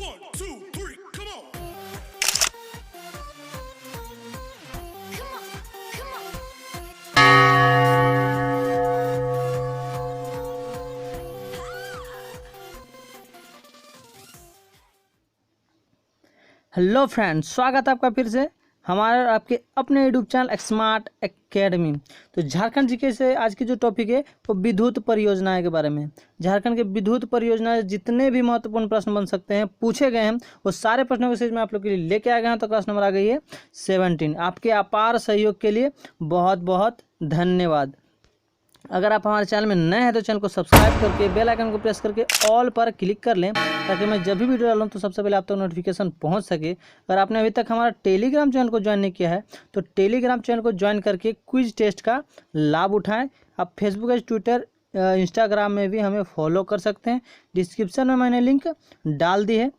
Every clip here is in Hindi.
1, 2, 3, come on. हेलो फ्रेंड्स, स्वागत है आपका फिर से हमारे आपके अपने यूट्यूब चैनल स्मार्ट एकेडमी। तो झारखंड जीके से आज की जो टॉपिक है वो विद्युत परियोजनाएं के बारे में। झारखंड के विद्युत परियोजनाएं जितने भी महत्वपूर्ण प्रश्न बन सकते हैं पूछे गए हैं, वो सारे प्रश्नों के सीरीज में आप लोग के लिए लेके आ गए हैं। तो क्लास नंबर आ गई है 17। आपके अपार सहयोग के लिए बहुत बहुत धन्यवाद। अगर आप हमारे चैनल में नए हैं तो चैनल को सब्सक्राइब करके बेल आइकन को प्रेस करके ऑल पर क्लिक कर लें, ताकि मैं जब भी वीडियो डालूं तो सबसे पहले आप तक नोटिफिकेशन पहुंच सके। अगर आपने अभी तक हमारा टेलीग्राम चैनल को ज्वाइन नहीं किया है तो टेलीग्राम चैनल को ज्वाइन करके क्विज टेस्ट का लाभ उठाएं। आप फेसबुक, ट्विटर, इंस्टाग्राम में भी हमें फॉलो कर सकते हैं। डिस्क्रिप्शन में मैंने लिंक डाल दी है।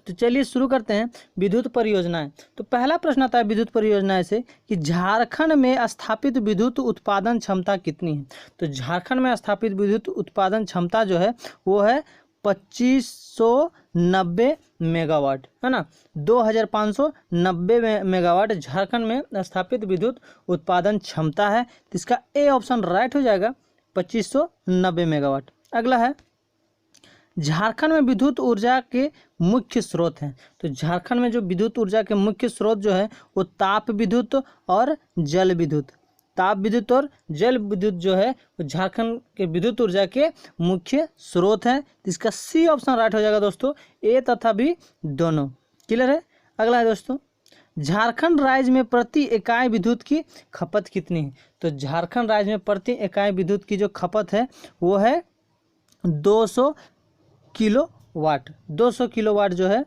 तो चलिए शुरू करते हैं विद्युत परियोजनाएं। तो पहला प्रश्न आता है विद्युत परियोजनाएं से कि झारखंड में स्थापित विद्युत उत्पादन क्षमता कितनी है। तो झारखंड में स्थापित विद्युत उत्पादन क्षमता जो है वो है 2590 मेगावाट, है ना। 2590 मेगावाट झारखंड में स्थापित विद्युत उत्पादन क्षमता है। तो इसका ए ऑप्शन राइट हो जाएगा, 2590 मेगावाट। अगला है झारखंड में विद्युत ऊर्जा के मुख्य स्रोत हैं। तो झारखंड में जो विद्युत ऊर्जा के मुख्य स्रोत जो है वो ताप विद्युत और जल विद्युत, ताप विद्युत और जल विद्युत जो है वो झारखंड के विद्युत ऊर्जा के मुख्य स्रोत हैं। इसका सी ऑप्शन राइट हो जाएगा दोस्तों, ए तथा बी दोनों। क्लियर है। अगला है दोस्तों, झारखंड राज्य में प्रति इकाई विद्युत की खपत कितनी है। तो झारखंड राज्य में प्रति इकाई विद्युत की जो खपत है वो है 200 किलोवाट। 200 किलोवाट जो है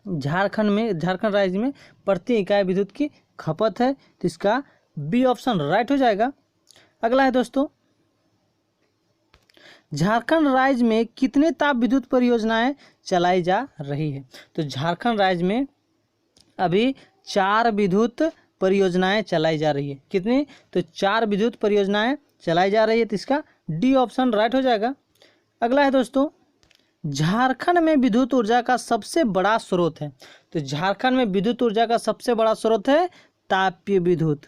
झारखंड राज्य में प्रति इकाई विद्युत की खपत है। तो इसका बी ऑप्शन राइट हो जाएगा। अगला है दोस्तों, झारखंड राज्य में कितने ताप विद्युत परियोजनाएं चलाई जा रही है। तो झारखंड राज्य में अभी 4 विद्युत परियोजनाएं चलाई जा रही है। कितनी? तो 4 विद्युत परियोजनाएं चलाई जा रही है। तो इसका डी ऑप्शन राइट हो जाएगा। अगला है दोस्तों, झारखंड में विद्युत ऊर्जा का सबसे बड़ा स्रोत है। तो झारखंड में विद्युत ऊर्जा का सबसे बड़ा स्रोत है तापीय विद्युत।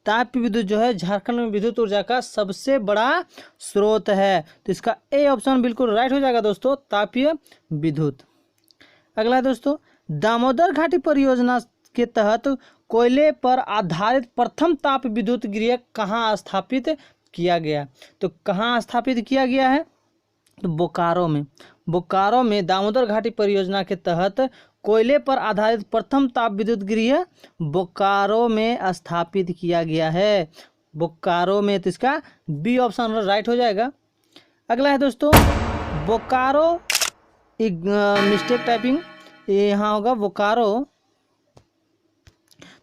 तापीय विद्युत जो है झारखंड में विद्युत ऊर्जा का सबसे बड़ा स्रोत है। तो इसका ए ऑप्शन बिल्कुल राइट हो जाएगा दोस्तों, तापीय विद्युत। अगला है दोस्तों, दामोदर घाटी परियोजना के तहत कोयले पर आधारित प्रथम ताप विद्युत गृह कहाँ स्थापित किया गया। तो कहाँ स्थापित किया गया है? तो बोकारो में दामोदर घाटी परियोजना के तहत कोयले पर आधारित प्रथम ताप विद्युत गृह बोकारो में स्थापित किया गया है। बोकारो में। तो इसका बी ऑप्शन राइट हो जाएगा। अगला है दोस्तों, बोकारो, एक मिस्टेक टाइपिंग यहाँ होगा बोकारो।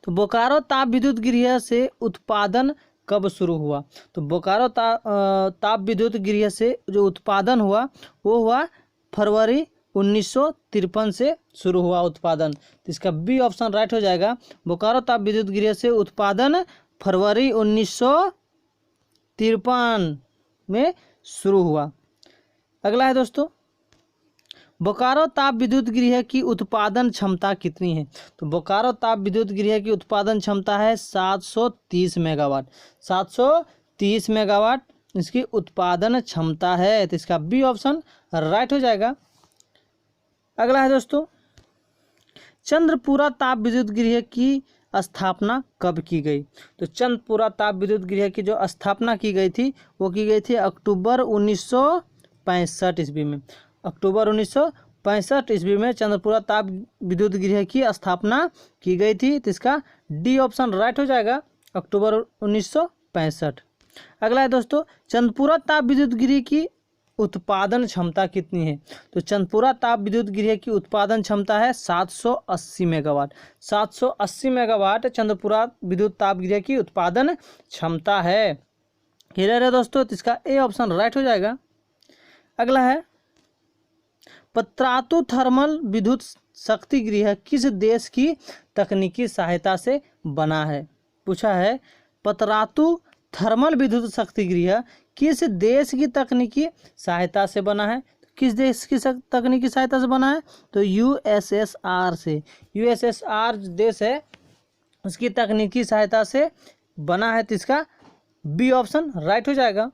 तो बोकारो ताप विद्युत गृह से उत्पादन कब शुरू हुआ। तो बोकारो ताप विद्युत गृह से जो उत्पादन हुआ वो हुआ फरवरी 1953 से शुरू हुआ उत्पादन। तो इसका बी ऑप्शन राइट हो जाएगा। बोकारो ताप विद्युत गृह से उत्पादन फरवरी 1953 में शुरू हुआ। अगला है दोस्तों, बोकारो ताप विद्युत गृह की उत्पादन क्षमता कितनी है। तो बोकारो ताप विद्युत गृह की उत्पादन क्षमता है 730 मेगावाट। 730 मेगावाट इसकी उत्पादन क्षमता है। तो इसका बी ऑप्शन राइट हो जाएगा। अगला है दोस्तों, चंद्रपुरा ताप विद्युत गृह की स्थापना कब की गई। तो चंद्रपुरा ताप विद्युत गृह की जो स्थापना की गई थी वो की गई थी अक्टूबर 1965 ईस्वी में। अक्टूबर 1965 ईस्वी में चंद्रपुरा ताप विद्युत गृह की स्थापना की गई थी। तो इसका डी ऑप्शन राइट हो जाएगा, अक्टूबर 1965। अगला है दोस्तों, चंद्रपुरा ताप विद्युत गृह की उत्पादन क्षमता कितनी है। तो चंद्रपुरा ताप विद्युत गृह की उत्पादन क्षमता है 780 मेगावाट। 780 मेगावाट चंद्रपुरा विद्युत ताप गृह की उत्पादन क्षमता है। क्लियर है दोस्तों। तो इसका ए ऑप्शन राइट हो जाएगा। अगला है, पतरातु थर्मल विद्युत शक्ति गृह किस देश की तकनीकी सहायता से बना है। पूछा है पतरातु थर्मल विद्युत शक्ति गृह किस देश की तकनीकी सहायता से बना है। किस देश की तकनीकी सहायता से बना है? तो यूएसएसआर से। यूएसएसआर देश है उसकी तकनीकी सहायता से बना है, तो इसका बी ऑप्शन राइट हो जाएगा।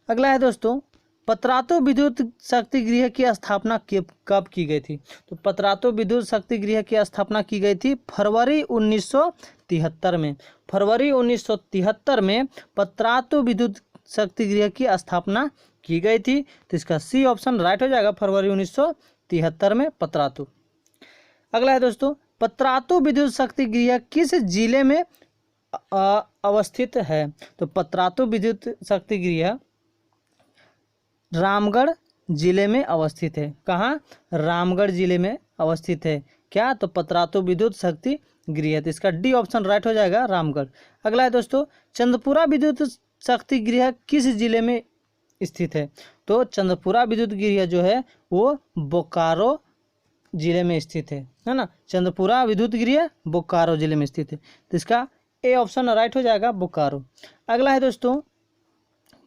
अगला है दोस्तों, पतरातु विद्युत शक्ति गृह की स्थापना कब की गई थी? तो पतरातु विद्युत शक्ति गृह की स्थापना की गई थी फरवरी 1973 में। फरवरी 1973 में पतरातु विद्युत शक्ति गृह की स्थापना की गई थी, तो इसका सी ऑप्शन राइट हो जाएगा, फरवरी 1973 में पतरातु। अगला है दोस्तों, पतरातु विद्युत शक्ति गृह किस जिले में अवस्थित है? तो पतरातु विद्युत शक्ति गृह रामगढ़ जिले में अवस्थित है। कहाँ? रामगढ़ जिले में अवस्थित है। क्या? तो पतरातु विद्युत शक्ति गृह, तो इसका डी ऑप्शन राइट हो जाएगा, रामगढ़। अगला है दोस्तों, चंदपुरा विद्युत शक्ति गृह किस जिले में स्थित है? तो चंदपुरा विद्युत गृह जो है वो बोकारो जिले में स्थित है ना। चंदपुरा विद्युत गृह बोकारो जिले में स्थित है, तो इसका ए ऑप्शन राइट हो जाएगा, बोकारो। अगला है दोस्तों,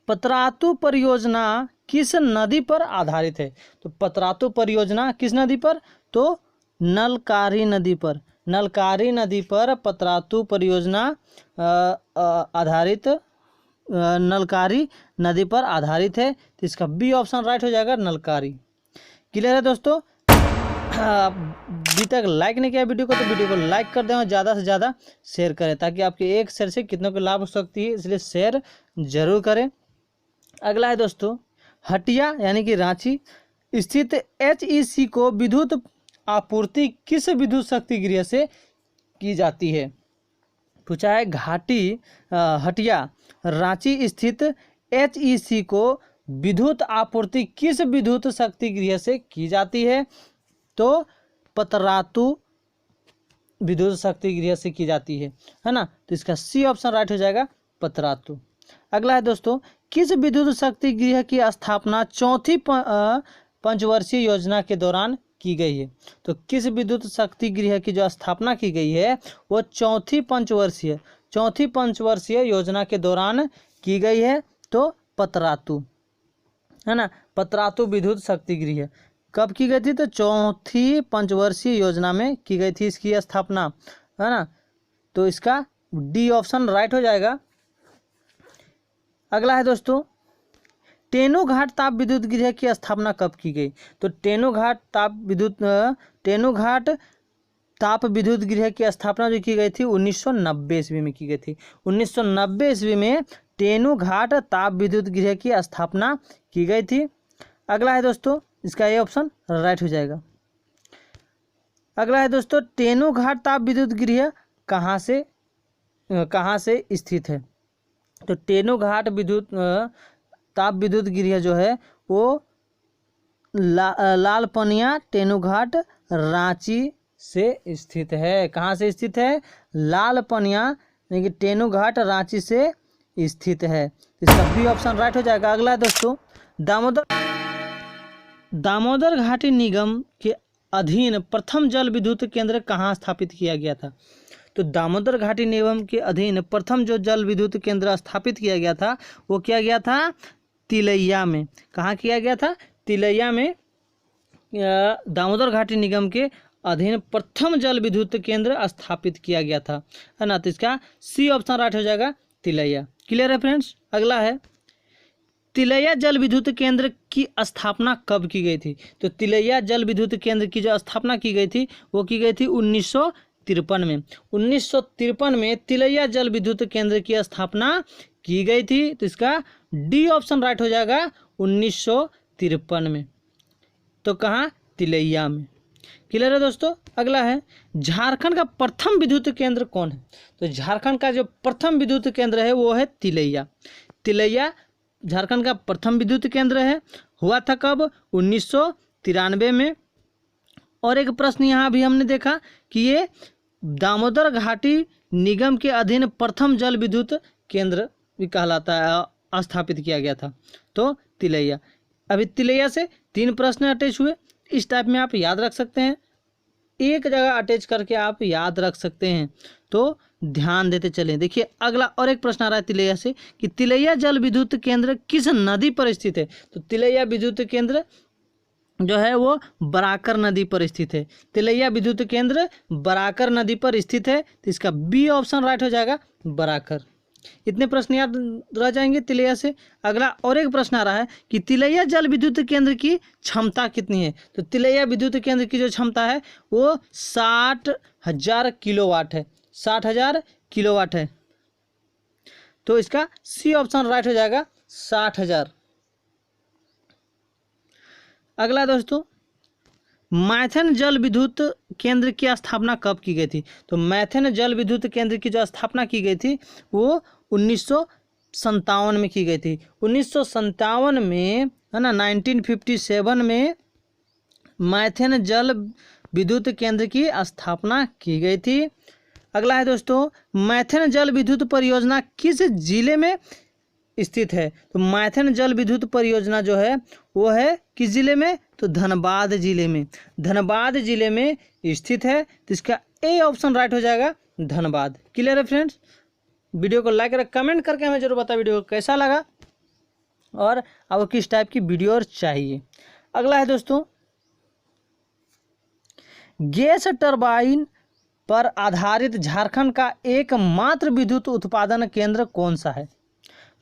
पतरातु परियोजना किस नदी पर आधारित है? तो पतरातु परियोजना किस नदी पर? तो नलकारी नदी पर। नलकारी नदी पर पतरातु परियोजना आधारित, नलकारी नदी पर आधारित है, तो इसका बी ऑप्शन राइट हो जाएगा, नलकारी। क्लियर है दोस्तों? अभी तक लाइक नहीं किया वीडियो को तो वीडियो को लाइक कर दें और ज़्यादा से ज़्यादा शेयर करें, ताकि आपके एक शेयर से कितनों को लाभ हो सकती है, इसलिए शेयर जरूर करें। अगला है दोस्तों, हटिया यानी कि रांची स्थित HEC को विद्युत आपूर्ति किस विद्युत शक्ति गृह से की जाती है? पूछा है घाटी हटिया रांची स्थित HEC को विद्युत आपूर्ति किस विद्युत शक्ति गृह से की जाती है? तो पतरातु विद्युत शक्ति गृह से की जाती है ना, तो इसका सी ऑप्शन राइट हो जाएगा, पतरातु। अगला है दोस्तों, किस विद्युत शक्ति गृह की स्थापना चौथी पंचवर्षीय योजना के दौरान की गई है? तो किस विद्युत शक्ति गृह की जो स्थापना की गई है वो चौथी पंचवर्षीय योजना के दौरान की गई है, तो पतरातु है ना। पतरातु विद्युत शक्ति गृह कब की गई थी? तो चौथी पंचवर्षीय योजना में की गई थी इसकी स्थापना, है ना, तो इसका डी ऑप्शन राइट हो जाएगा। अगला है दोस्तों, टेनूघाट ताप विद्युत गृह की स्थापना कब की गई? तो टेनूघाट ताप विद्युत गृह की स्थापना जो की गई थी 1990 ईस्वी में की गई थी। 1990 ईस्वी में टेनूघाट ताप विद्युत गृह की स्थापना की गई थी। अगला है दोस्तों, इसका ये ऑप्शन राइट हो जाएगा। अगला है दोस्तों, टेनूघाट ताप विद्युत गृह कहाँ से स्थित है? तो टेनूघाट ताप विद्युत गृह जो है वो लालपनिया टेनूघाट रांची से स्थित है। कहाँ से स्थित है? लालपनिया यानी कि टेनूघाट रांची से स्थित है, इसका बी ऑप्शन राइट हो जाएगा। अगला है दोस्तों, दामोदर घाटी निगम के अधीन प्रथम जल विद्युत केंद्र कहाँ स्थापित किया गया था? तो दामोदर घाटी निगम के अधीन प्रथम जो जल विद्युत केंद्र स्थापित किया गया था वो किया गया था तिलैया में। कहाँ किया गया था? तिलैया में दामोदर घाटी निगम के अधीन प्रथम जल विद्युत केंद्र स्थापित किया गया था, है ना, तो इसका सी ऑप्शन राइट हो जाएगा, तिलैया। क्लियर है फ्रेंड्स? अगला है, तिलैया जल विद्युत केंद्र की स्थापना कब की गई थी? तो तिलैया जल विद्युत केंद्र की जो स्थापना की गई थी वो की गई थी 1953 में। 1953 में तिलैया जल विद्युत केंद्र की स्थापना की गई थी, तो इसका डी ऑप्शन राइट हो जाएगा, 1953 में। तो कहाँ? तिलैया में। क्लियर है दोस्तों? अगला है, झारखंड का प्रथम विद्युत केंद्र कौन है? तो झारखंड का जो प्रथम विद्युत केंद्र है वो है तिलैया। तिलैया झारखंड का प्रथम विद्युत केंद्र है। हुआ था कब? 1993 में। और एक प्रश्न यहाँ भी हमने देखा कि ये दामोदर घाटी निगम के अधीन प्रथम जल विद्युत केंद्र भी कहलाता है, स्थापित किया गया था, तो तिलैया। अभी तिलैया से 3 प्रश्न अटैच हुए, इस टाइप में आप याद रख सकते हैं, एक जगह अटैच करके आप याद रख सकते हैं, तो ध्यान देते चलें। देखिए अगला और एक प्रश्न आ रहा है तिलैया से कि तिलैया जल विद्युत केंद्र किस नदी पर स्थित है? तो तिलैया विद्युत केंद्र जो है वो बराकर नदी पर स्थित है। तिलैया विद्युत केंद्र बराकर नदी पर स्थित है, तो इसका बी ऑप्शन राइट हो जाएगा, बराकर। इतने प्रश्न याद रह जाएंगे तिलैया से। अगला और एक प्रश्न आ रहा है कि तिलैया जल विद्युत केंद्र की क्षमता कितनी है। तो तिलैया विद्युत केंद्र की जो क्षमता है वो 60,000 किलोवाट है, 60,000 किलोवाट है। तो इसका सी ऑप्शन राइट हो जाएगा, 60,000। अगला दोस्तों, मैथन जल विद्युत केंद्र की स्थापना कब की गई थी। तो मैथन जल विद्युत केंद्र की जो स्थापना की गई थी वो 1957 में की गई थी। 1957 में, है ना, 1957 में मैथन जल विद्युत केंद्र की स्थापना की गई थी। अगला है दोस्तों, मैथन जल विद्युत परियोजना किस जिले में स्थित है। तो मैथन जल विद्युत परियोजना जो है वो है किस जिले में, तो धनबाद जिले में, धनबाद जिले में स्थित है। तो इसका ए ऑप्शन राइट हो जाएगा, धनबाद। क्लियर है फ्रेंड्स। वीडियो को लाइक और कमेंट करके हमें जरूर बताएं वीडियो को कैसा लगा और आपको किस टाइप की वीडियो और चाहिए। अगला है दोस्तों, गैस टरबाइन पर आधारित झारखंड का एकमात्र विद्युत उत्पादन केंद्र कौन सा है।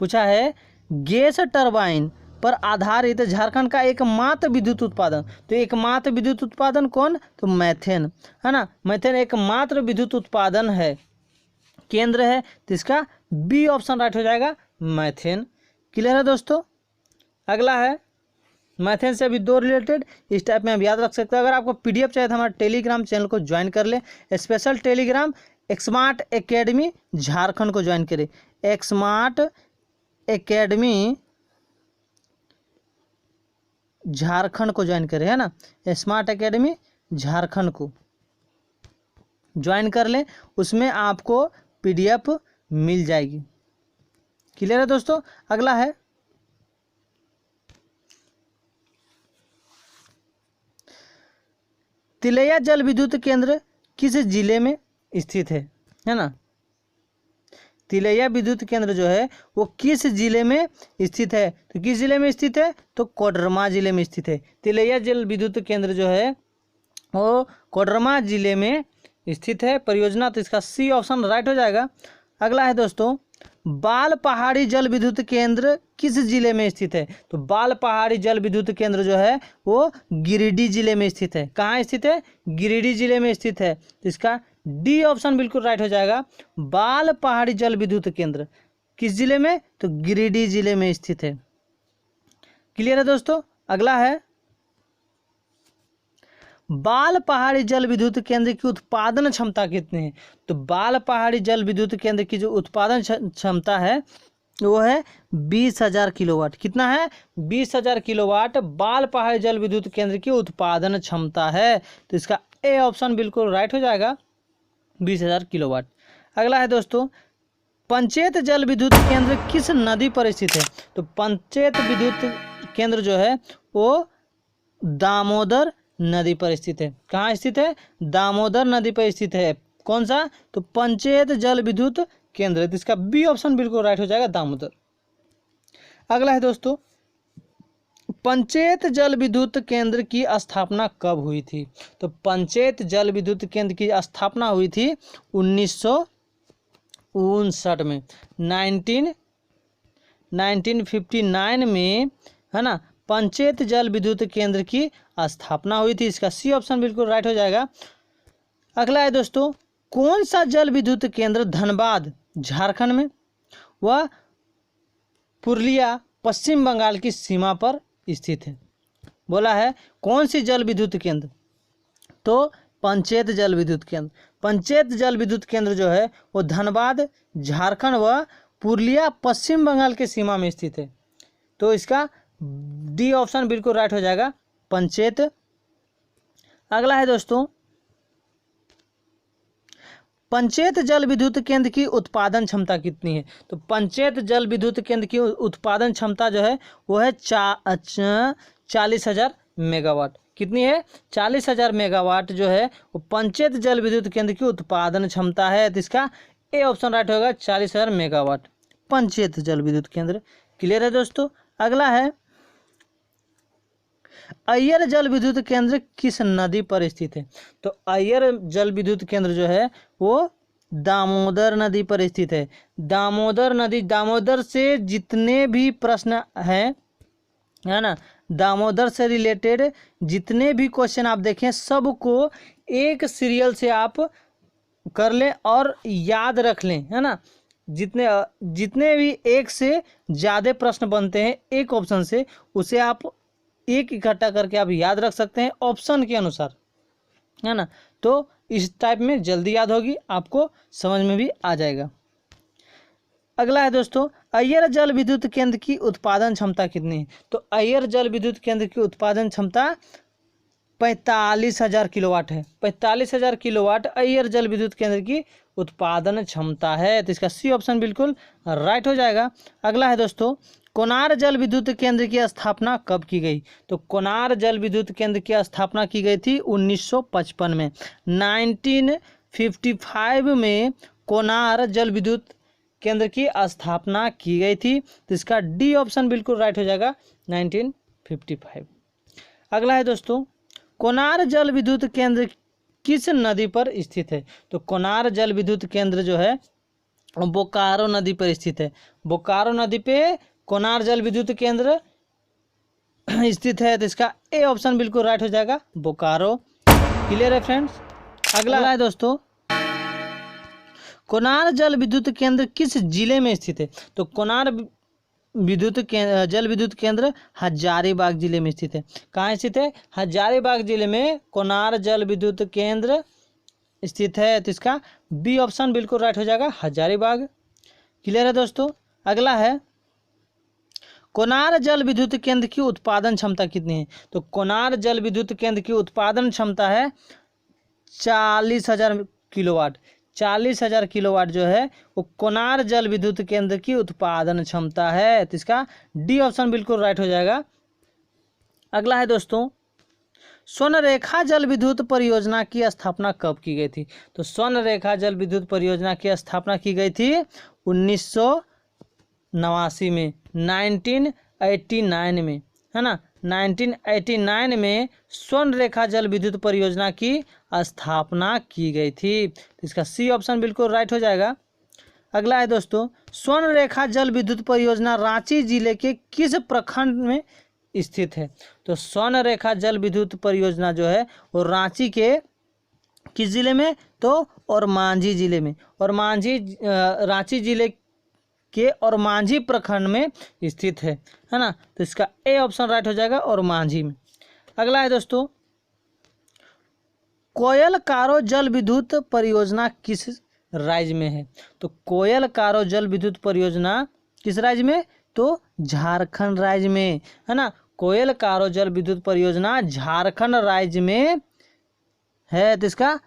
पूछा है गैस टरबाइन पर आधारित झारखंड का एकमात्र विद्युत उत्पादन। तो एकमात्र विद्युत उत्पादन कौन, तो मैथेन, है ना, मैथेन एकमात्र विद्युत उत्पादन है, केंद्र है। तो इसका बी ऑप्शन राइट हो जाएगा, मैथेन। क्लियर है दोस्तों। अगला है मैथेन से अभी दो रिलेटेड, इस टाइप में आप याद रख सकते हैं। अगर आपको पीडीएफ चाहिए तो हमारे टेलीग्राम चैनल को ज्वाइन कर ले। Special Telegram smart academy Jharkhand को ज्वाइन करें, स्मार्ट एकेडमी झारखंड को ज्वाइन करें, है ना, स्मार्ट एकेडमी झारखंड को ज्वाइन कर ले, उसमें आपको पीडीएफ मिल जाएगी। क्लियर है दोस्तों। अगला है तिलैया जल विद्युत केंद्र किस जिले में स्थित है ना। तिलैया विद्युत केंद्र जो है वो किस जिले में स्थित है। तो किस जिले में स्थित है, तो कोडरमा जिले में स्थित है। तिलैया जल विद्युत केंद्र जो है वो कोडरमा जिले में स्थित है परियोजना। तो इसका सी ऑप्शन राइट हो जाएगा। अगला है दोस्तों, बाल पहाड़ी जल विद्युत केंद्र किस जिले में स्थित है। तो बाल पहाड़ी जल विद्युत केंद्र जो है वो गिरिडीह जिले में स्थित है। कहाँ स्थित है, गिरिडीह जिले में स्थित है। तो इसका डी ऑप्शन बिल्कुल राइट हो जाएगा। बाल पहाड़ी जल विद्युत केंद्र किस जिले में, तो गिरिडीह जिले में स्थित है। क्लियर है दोस्तों। अगला है बाल पहाड़ी जल विद्युत केंद्र की उत्पादन क्षमता कितनी है। तो बाल पहाड़ी जल विद्युत केंद्र की जो उत्पादन क्षमता है वो है 20,000 किलोवाट। कितना है, 20,000 किलोवाट बाल पहाड़ी जल विद्युत केंद्र की उत्पादन क्षमता है। तो इसका ए ऑप्शन बिल्कुल राइट हो जाएगा, 20,000 किलोवाट। अगला है दोस्तों, पंचेत जल विद्युत केंद्र किस नदी पर स्थित है। तो पंचेत विद्युत केंद्र जो है वो दामोदर नदी पर स्थित है। कहाँ स्थित है, दामोदर नदी पर स्थित है। कौन सा, तो पंचेत जल विद्युत केंद्र। तो इसका बी ऑप्शन बिल्कुल राइट हो जाएगा, दामोदर। अगला है दोस्तों, पंचेत जल विद्युत केंद्र की स्थापना कब हुई थी। तो पंचेत जल विद्युत केंद्र की स्थापना हुई थी 1959 में, 1959 में, है ना, पंचेत जल विद्युत केंद्र की स्थापना हुई थी। इसका सी ऑप्शन बिल्कुल राइट हो जाएगा। अगला है दोस्तों, कौन सा जल विद्युत केंद्र धनबाद झारखंड में व पुरुलिया पश्चिम बंगाल की सीमा पर स्थित है। बोला है कौन सी जल विद्युत केंद्र, तो पंचेत जल विद्युत केंद्र। पंचेत जल विद्युत केंद्र जो है वो धनबाद झारखंड व पुरुलिया पश्चिम बंगाल के सीमा में स्थित है। तो इसका डी ऑप्शन बिल्कुल राइट हो जाएगा, पंचेत। अगला है दोस्तों, पंचेत जल विद्युत केंद्र की उत्पादन क्षमता कितनी है। तो पंचेत जल विद्युत केंद्र की उत्पादन क्षमता जो है वो है 40,000 मेगावाट। कितनी है, 40,000 मेगावाट जो है वो पंचेत जल विद्युत केंद्र की उत्पादन क्षमता है। तो इसका ए ऑप्शन राइट होगा, 40,000 मेगावाट पंचेत जल विद्युत केंद्र। क्लियर है दोस्तों। अगला है अय्यर जल विद्युत केंद्र किस नदी पर स्थित है? तो अय्यर जल विद्युत केंद्र जो है वो दामोदर नदी पर स्थित है। दामोदर नदी, दामोदर से जितने भी प्रश्न हैं, है ना, दामोदर से रिलेटेड जितने भी क्वेश्चन आप देखें सबको एक सीरियल से आप कर लें और याद रख लें, है ना। जितने भी एक से ज़्यादा प्रश्न बनते हैं एक ऑप्शन से, उसे आप एक इकट्ठा करके आप याद रख सकते हैं ऑप्शन के अनुसार, है ना। तो इस टाइप में जल्दी याद होगी, आपको समझ में भी आ जाएगा। अगला है दोस्तों, अय्यर जल विद्युत केंद्र की उत्पादन क्षमता कितनी है? तो अय्यर जल विद्युत केंद्र की उत्पादन क्षमता 45,000 किलोवाट है। 45,000 किलोवाट अय्यर जल विद्युत केंद्र की उत्पादन क्षमता है। तो इसका सी ऑप्शन बिल्कुल राइट हो जाएगा। अगला है दोस्तों, कोनार जल विद्युत केंद्र की स्थापना कब की गई? तो कोनार जल विद्युत केंद्र की स्थापना की गई थी 1955 में। 1955 में कोनार जल विद्युत केंद्र की स्थापना की गई थी। तो इसका डी ऑप्शन बिल्कुल राइट हो जाएगा, 1955। अगला है दोस्तों, कोनार जल विद्युत केंद्र किस नदी पर स्थित है? तो कोनार जल विद्युत केंद्र जो है बोकारो नदी पर स्थित है। बोकारो नदी पे कोनार जल विद्युत केंद्र स्थित है। तो इसका ए ऑप्शन बिल्कुल राइट हो जाएगा, बोकारो। क्लियर है फ्रेंड्स। अगला है दोस्तों, कोनार जल विद्युत केंद्र किस जिले में स्थित है? तो कोनार जल विद्युत केंद्र हजारीबाग जिले में स्थित है। कहाँ स्थित है? हजारीबाग जिले में कोनार जल विद्युत केंद्र स्थित है। तो इसका बी ऑप्शन बिल्कुल राइट हो जाएगा, हजारीबाग। क्लियर है दोस्तों। अगला है, कोनार जल विद्युत केंद्र की उत्पादन क्षमता कितनी है? तो कोनार जल विद्युत केंद्र की उत्पादन क्षमता है 40,000 किलोवाट। 40,000 किलोवाट जो है वो कोनार जल विद्युत केंद्र की उत्पादन क्षमता है। तो इसका डी ऑप्शन बिल्कुल राइट हो जाएगा। अगला है दोस्तों, स्वर्णरेखा जल विद्युत परियोजना की स्थापना कब की गई थी? तो स्वर्णरेखा जल विद्युत परियोजना की स्थापना की गई थी 1989 में, 1989 में, है ना। 1989 में स्वर्णरेखा जल विद्युत परियोजना की स्थापना की गई थी। तो इसका सी ऑप्शन बिल्कुल राइट हो जाएगा। अगला है दोस्तों, स्वर्णरेखा जल विद्युत परियोजना रांची जिले के किस प्रखंड में स्थित है? तो स्वर्णरेखा जल विद्युत परियोजना जो है वो रांची के किस जिले में? तो और मांझी जिले में, और मांझी रांची जिले के और मांझी प्रखंड में स्थित है ना। तो इसका ए ऑप्शन राइट हो जाएगा, और मांझी में। अगला है दोस्तों, कोयल कारो जल विद्युत परियोजना किस राज्य में है? तो कोयल कारो जल विद्युत परियोजना किस राज्य में? तो झारखंड राज्य में, है ना। कोयल कारो जल विद्युत परियोजना झारखंड राज्य में है। तो इसका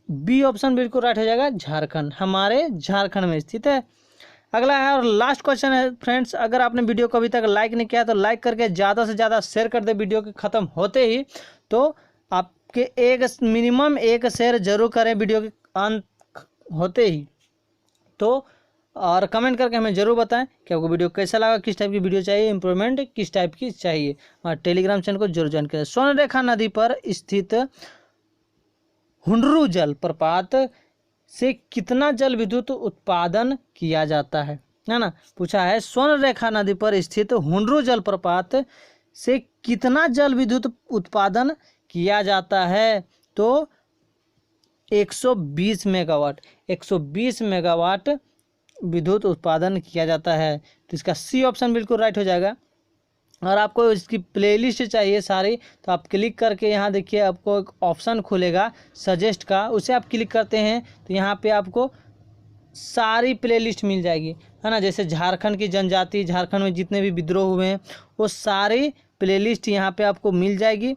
बी ऑप्शन बिल्कुल राइट हो जाएगा, झारखंड, हमारे झारखंड में स्थित है। अगला है और लास्ट क्वेश्चन है फ्रेंड्स, अगर आपने वीडियो को अभी तक लाइक नहीं किया तो लाइक करके ज़्यादा से ज़्यादा शेयर कर दे वीडियो के ख़त्म होते ही। तो आपके मिनिमम एक शेयर जरूर करें वीडियो के अंत होते ही। तो और कमेंट करके हमें ज़रूर बताएं कि आपको वीडियो कैसा लगा, किस टाइप की वीडियो चाहिए, इंप्रूवमेंट किस टाइप की चाहिए। और टेलीग्राम चैनल को जरूर ज्वाइन करें। स्वर्णरेखा नदी पर स्थित हुंडरू जल प्रपात से कितना जल विद्युत उत्पादन किया जाता है ना। पूछा है स्वर्णरेखा नदी पर स्थित हुंडरू जल प्रपात से कितना जल विद्युत उत्पादन किया जाता है? तो 120 मेगावाट, 120 मेगावाट विद्युत उत्पादन किया जाता है। तो इसका सी ऑप्शन बिल्कुल राइट हो जाएगा। और आपको इसकी प्लेलिस्ट चाहिए सारी, तो आप क्लिक करके यहाँ देखिए आपको एक ऑप्शन खुलेगा सजेस्ट का, उसे आप क्लिक करते हैं तो यहाँ पे आपको सारी प्लेलिस्ट मिल जाएगी, है ना। जैसे झारखंड की जनजाति, झारखंड में जितने भी विद्रोह हुए हैं वो सारी प्लेलिस्ट यहाँ पे आपको मिल जाएगी।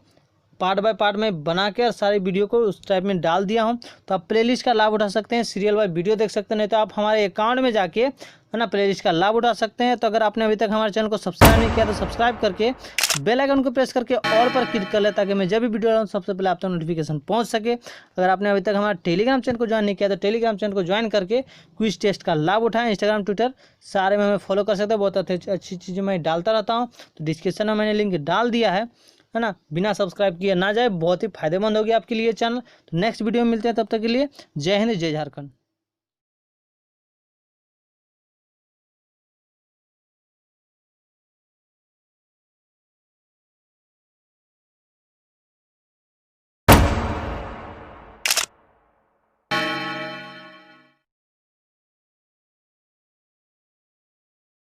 पार्ट बाय पार्ट में बना के और सारी वीडियो को उस टाइप में डाल दिया हूँ, तो आप प्लेलिस्ट का लाभ उठा सकते हैं, सीरियल वाइज वीडियो देख सकते हैं। नहीं तो आप हमारे अकाउंट में जाके, है ना, प्लेलिस्ट का लाभ उठा सकते हैं। तो अगर आपने अभी तक हमारे चैनल को सब्सक्राइब नहीं किया तो सब्सक्राइब करके बेल आइकन को प्रेस करके ऑल पर क्लिक कर ले, ताकि मैं जब भी वीडियो डालूँ सबसे पहले आप तक नोटिफिकेशन पहुँच सके। अगर आपने अभी तक हमारा टेलीग्राम चैनल को ज्वाइन नहीं किया तो टेलीग्राम चैनल को ज्वाइन करके क्विज टेस्ट का लाभ उठाएं। इंस्टाग्राम, ट्विटर सारे में हमें फॉलो कर सकते हैं, बहुत अच्छी चीज़ें मैं डालता रहता हूँ। तो डिस्क्रिप्शन में मैंने लिंक डाल दिया है है ना, बिना सब्सक्राइब किए ना जाए, बहुत ही फायदेमंद होगी आपके लिए चैनल। तो नेक्स्ट वीडियो में मिलते हैं, तब तक के लिए जय हिंद जय झारखंड।